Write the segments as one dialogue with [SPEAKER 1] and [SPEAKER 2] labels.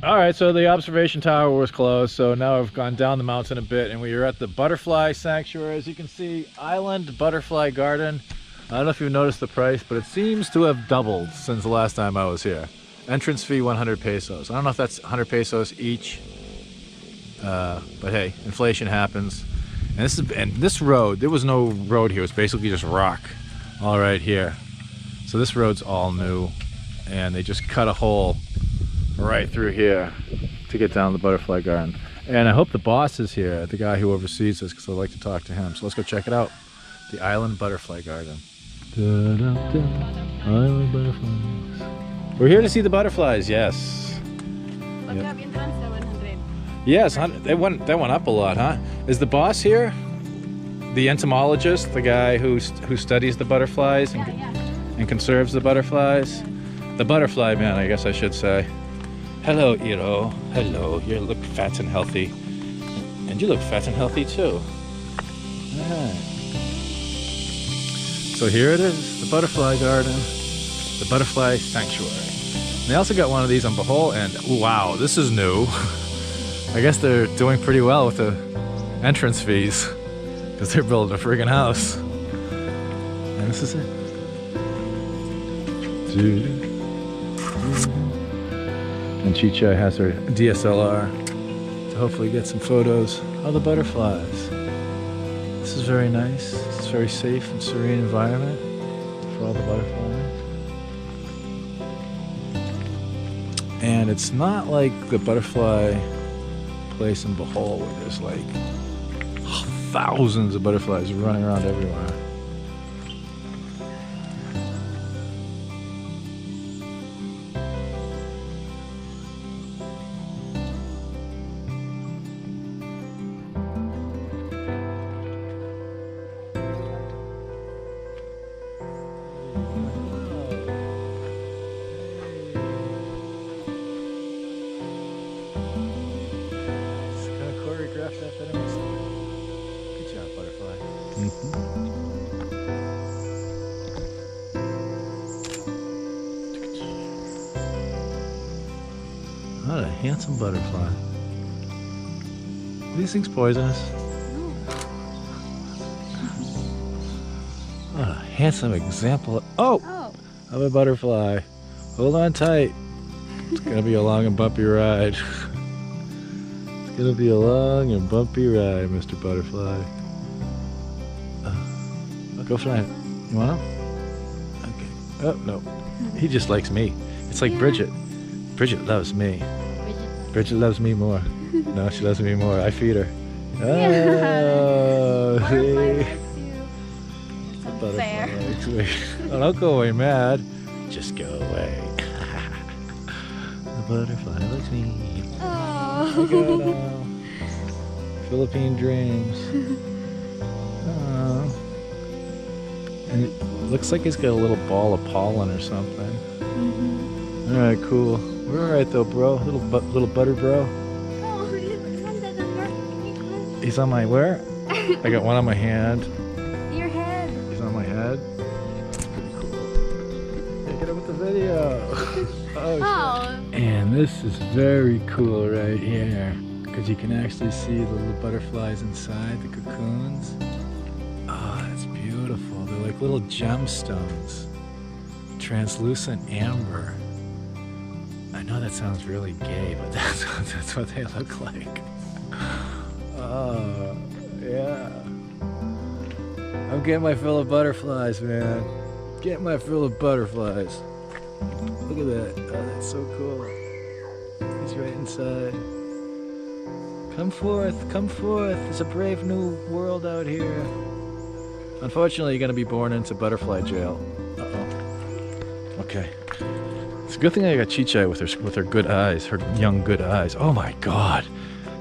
[SPEAKER 1] All right, so the observation tower was closed, so now I've gone down the mountain a bit, and we are at the Butterfly Sanctuary. As you can see, Island Butterfly Garden. I don't know if you've noticed the price, but it seems to have doubled since the last time I was here. Entrance fee 100 pesos. I don't know if that's 100 pesos each, but hey, inflation happens. And this road, there was no road here. It was basically just rock all right here. So this road's all new, and they just cut a hole right through here to get down to the Butterfly Garden. And I hope the boss is here, the guy who oversees this, because I'd like to talk to him. So let's go check it out. The Island Butterfly Garden. Island Butterflies. We're here to see the butterflies, yes. Yep. Yes, that went up a lot, huh? Is the boss here? The entomologist, the guy who studies the butterflies and conserves the butterflies? The butterfly man, I guess I should say. Hello, Iro. Hello. You look fat and healthy. And you look fat and healthy too. Alright. So here it is, the Butterfly Garden, the Butterfly Sanctuary. And they also got one of these on Bohol, and wow, this is new. I guess they're doing pretty well with the entrance fees, because they're building a friggin' house. And this is it. And Chicha has her DSLR to hopefully get some photos of the butterflies. This is very nice. It's a very safe and serene environment for all the butterflies. And it's not like the butterfly place in Bohol where there's like thousands of butterflies running around everywhere. Good job, Butterfly. What a handsome butterfly. Are these things poisonous? What a handsome example of a butterfly. Hold on tight. It's gonna be a long and bumpy ride. It's gonna be a long and bumpy ride, Mr. Butterfly. Go fly it. You want him? Okay. Oh, no. He just likes me. It's like Bridget. Bridget loves me. Bridget loves me more. No, she loves me more. I feed her. Oh, see? The butterfly likes me. Oh, don't go away mad. Just go away. The butterfly likes me.
[SPEAKER 2] Oh.
[SPEAKER 1] Look at it now. Philippine dreams. Oh. And it looks like he's got a little ball of pollen or something. Alright, cool. We're alright though, bro. Little butter bro.
[SPEAKER 2] Oh,
[SPEAKER 1] He's on my where? I got one on my hand.
[SPEAKER 2] your head.
[SPEAKER 1] He's on my head. Pretty cool. Take it up with the video. Oh, shit. And this is very cool right here, because you can actually see the little butterflies inside the cocoons. Oh, that's beautiful. They're like little gemstones. Translucent amber. I know that sounds really gay, but that's what they look like. Oh, yeah. I'm getting my fill of butterflies, man. Getting my fill of butterflies. Look at that. Oh, that's so cool. He's right inside. Come forth, come forth. It's a brave new world out here. Unfortunately, you're going to be born into butterfly jail. Uh-oh. Okay. It's a good thing I got Chicha with her good eyes, her young good eyes. Oh my god.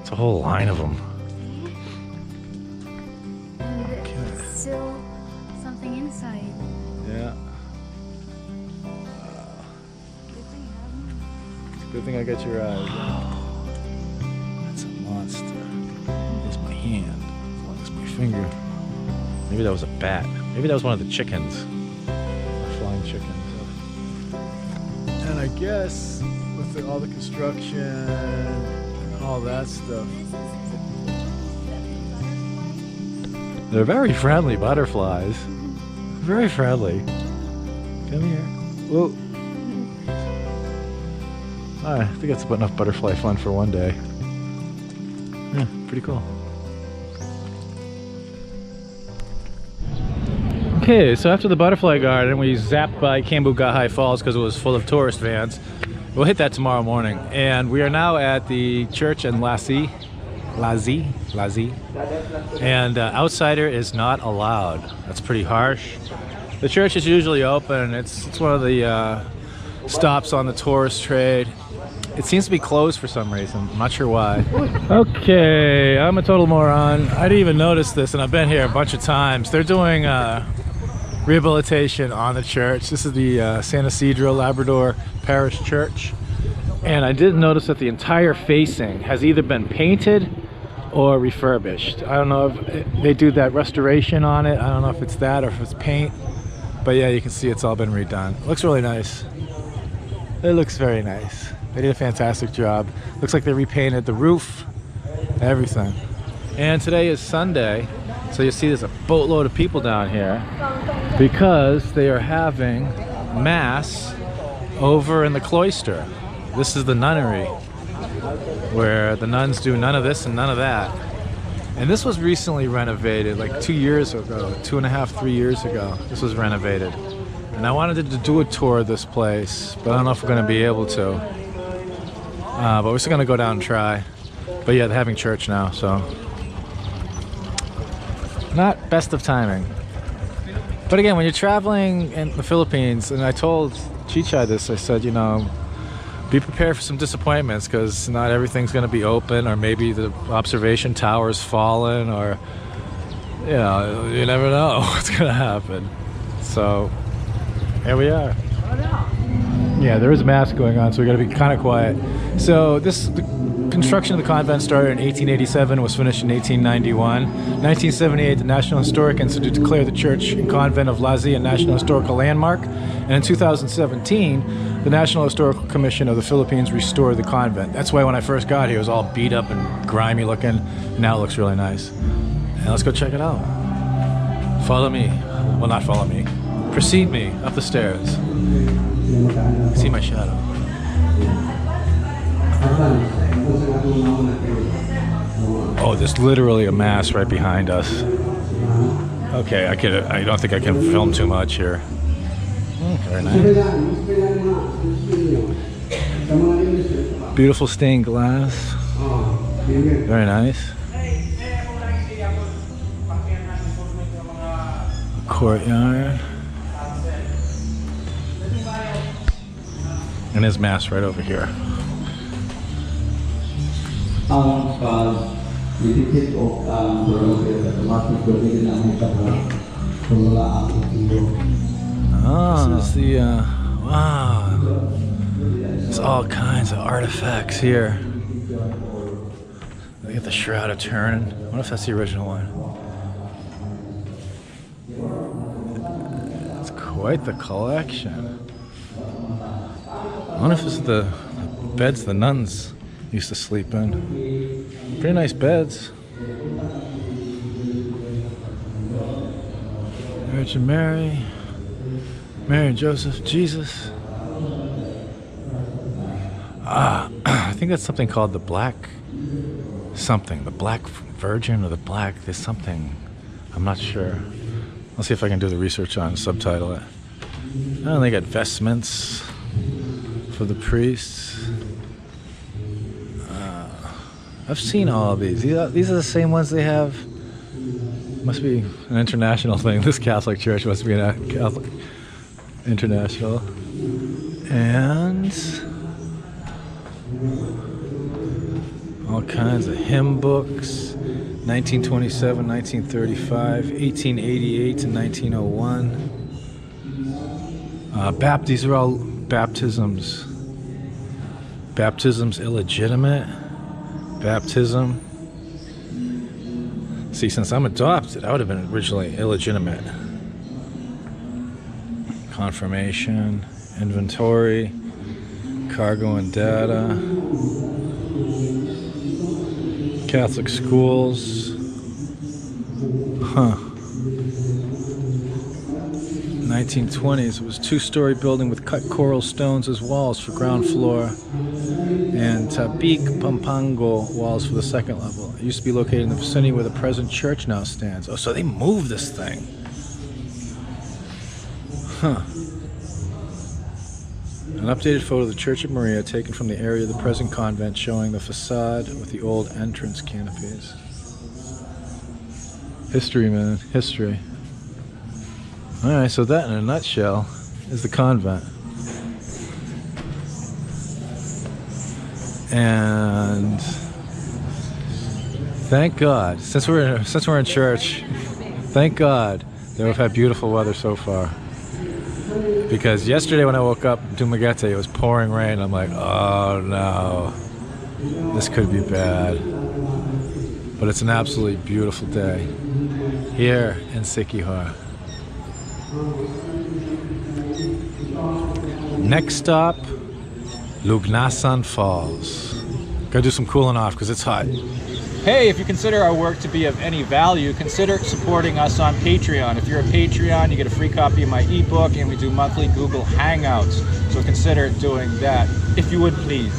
[SPEAKER 1] It's a whole line of them.
[SPEAKER 2] And there's still something inside.
[SPEAKER 1] Yeah. Good thing I got your eyes. Wow. That's a monster. That's my hand. As long as my finger. Maybe that was a bat. Maybe that was one of the chickens. Flying chickens. And I guess with all the construction and all that stuff. They're very friendly butterflies. Very friendly. Come here. Whoa. I think that's about enough butterfly fun for one day. Yeah, pretty cool. Okay, so after the butterfly garden, we zapped by Cambugahai Falls because it was full of tourist vans. We'll hit that tomorrow morning. And we are now at the church in Lazi. And outsider is not allowed. That's pretty harsh. The church is usually open. It's one of the stops on the tourist trade. It seems to be closed for some reason. I'm not sure why. Okay, I'm a total moron. I didn't even notice this, and I've been here a bunch of times. They're doing rehabilitation on the church. This is the San Isidro Labrador Parish Church. And I didn't notice that the entire facing has either been painted or refurbished. I don't know if they do that restoration on it. I don't know if it's that or if it's paint. But yeah, you can see it's all been redone. It looks really nice. It looks very nice. They did a fantastic job. Looks like they repainted the roof, everything. And today is Sunday, so you see there's a boatload of people down here because they are having mass over in the cloister. This is the nunnery, where the nuns do none of this and none of that. And this was recently renovated, like 2 years ago, 2.5, 3 years ago. This was renovated. And I wanted to do a tour of this place, but I don't know if we're gonna be able to. But we're still gonna go down and try. But yeah, they're having church now, so not best of timing. But again, when you're traveling in the Philippines, and I told Chichai this, I said, you know, be prepared for some disappointments because not everything's gonna be open, or maybe the observation tower's fallen, or you know, you never know what's gonna happen. So here we are. Yeah, there is mass going on, so we got to be kind of quiet. So the construction of the convent started in 1887, was finished in 1891. 1978, the National Historic Institute declared the church and convent of Lazi a National Historical Landmark. And in 2017, the National Historical Commission of the Philippines restored the convent. That's why when I first got here, it was all beat up and grimy looking. Now it looks really nice. And let's go check it out. Follow me. Well, not follow me. Precede me up the stairs. See my shadow. Oh, there's literally a mass right behind us. Okay, I don't think I can film too much here. Very nice. Beautiful stained glass. Very nice. A courtyard. And his mass right over here. Oh, this is the, wow. There's all kinds of artifacts here. Look at the Shroud of Turin. I wonder if that's the original one. It's quite the collection. I wonder if this is the beds the nuns used to sleep in. Pretty nice beds. Virgin Mary, Mary and Joseph, Jesus. I think that's something called the Black something. The Black Virgin or the Black, there's something. I'm not sure. I'll see if I can do the research on subtitle it. Oh, they got vestments for the priests. I've seen all of these. These are the same ones they have. Must be an international thing. This Catholic church must be a Catholic international. And all kinds of hymn books. 1927, 1935, 1888 to 1901. These are all baptisms. Baptisms illegitimate. Baptism. See, since I'm adopted, I would have been originally illegitimate. Confirmation, inventory, Cargo and data. Catholic schools. Huh. 1920s. It was a two-story building with cut coral stones as walls for ground floor and Tabik Pampango walls for the second level. It used to be located in the vicinity where the present church now stands. Oh, so they moved this thing. Huh. An updated photo of the Church of Maria taken from the area of the present convent showing the facade with the old entrance canopies. History, man. History. Alright, so that in a nutshell is the convent. And thank God, since we're in church, thank God that we've had beautiful weather so far. Because yesterday when I woke up in Dumaguete, it was pouring rain. I'm like, oh no, this could be bad. But it's an absolutely beautiful day here in Siquijor. Next stop, Lugnasan Falls. Gotta do some cooling off because it's hot. Hey, if you consider our work to be of any value, consider supporting us on Patreon. If you're a Patreon, you get a free copy of my ebook, and we do monthly Google Hangouts. So consider doing that, if you would please.